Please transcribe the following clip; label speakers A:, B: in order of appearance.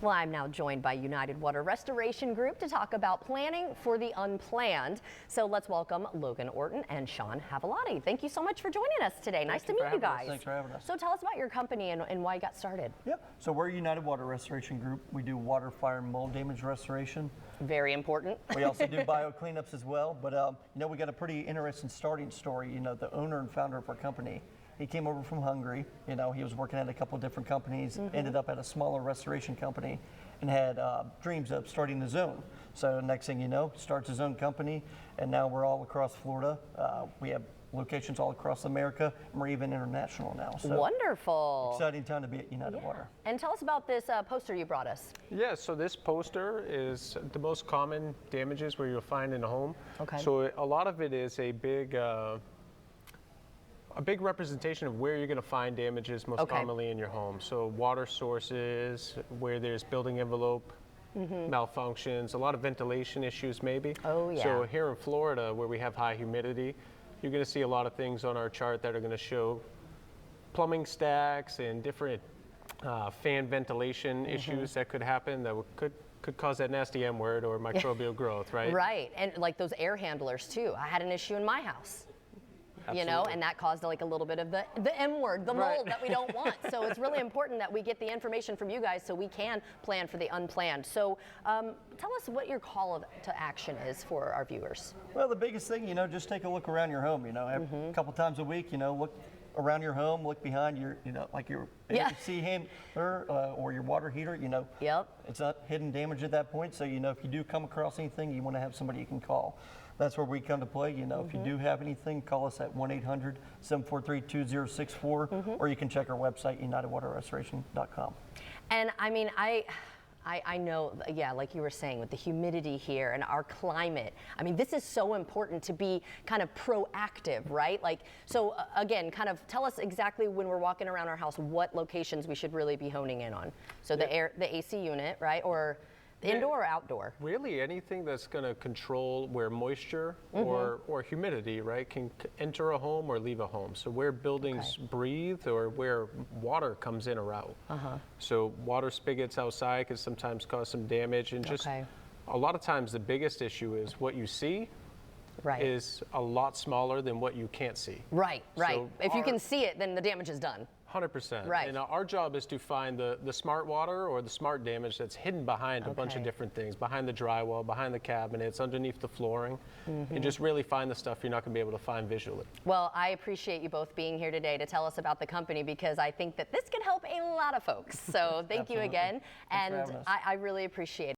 A: Well, I'm now joined by United Water Restoration Group to talk about planning for the unplanned. So let's welcome Logan Orton and Sean Havilati. Thank you so much for joining us today. Nice to meet you guys.
B: Thanks for having us.
A: So tell us about your company and why you got started.
B: Yep. So we're United Water Restoration Group. We do water, fire, and mold damage restoration.
A: Very important.
B: We also do bio cleanups as well. But we got a pretty interesting starting story. The owner and founder of our company, he came over from Hungary. He was working at a couple of different companies, ended up at a smaller restoration company, and had dreams of starting his own. So next thing you know, starts his own company, and now we're all across Florida. We have locations all across America, and we're even international now. So
A: wonderful.
B: Exciting time to be at United Water.
A: And tell us about this poster you brought us.
C: Yeah, so this poster is the most common damages where you'll find in a home.
A: Okay.
C: So a lot of it is a big representation of where you're going to find damages most commonly in your home. So water sources, where there's building envelope malfunctions, a lot of ventilation issues maybe.
A: Oh yeah.
C: So here in Florida, where we have high humidity, you're going to see a lot of things on our chart that are going to show plumbing stacks and different fan ventilation issues that could happen that could cause that nasty M word or microbial growth, right?
A: Right, and like those air handlers too. I had an issue in my house.
C: Absolutely.
A: And that caused like a little bit of the M word, the mold that we don't want. So it's really important that we get the information from you guys so we can plan for the unplanned. So tell us what your call to action is for our viewers.
B: Well, the biggest thing, just take a look around your home. A couple times a week, look around your home, look behind your, like your AC handler or your water heater.
A: Yep.
B: It's not hidden damage at that point. So if you do come across anything, you want to have somebody you can call. That's where we come to play. If you do have anything, call us at 1-800-743-2064, or you can check our website, unitedwaterrestoration.com.
A: And I mean, I know, like you were saying, with the humidity here and our climate, I mean, this is so important to be kind of proactive, right? So again, kind of tell us exactly when we're walking around our house, what locations we should really be honing in on. So the AC unit, right? Or indoor or outdoor?
C: Really anything that's going to control where moisture or humidity, right, can enter a home or leave a home. So where buildings breathe or where water comes in or out. So water spigots outside could sometimes cause some damage, and just a lot of times the biggest issue is what you see is a lot smaller than what you can't see.
A: Right.
C: So
A: if you can see it, then the damage is done.
C: 100%.
A: Right.
C: And our job is to find the smart water or the smart damage that's hidden behind a bunch of different things, behind the drywall, behind the cabinets, underneath the flooring, and just really find the stuff you're not going to be able to find visually.
A: Well, I appreciate you both being here today to tell us about the company, because I think that this could help a lot of folks. So thank you again, and I really appreciate it.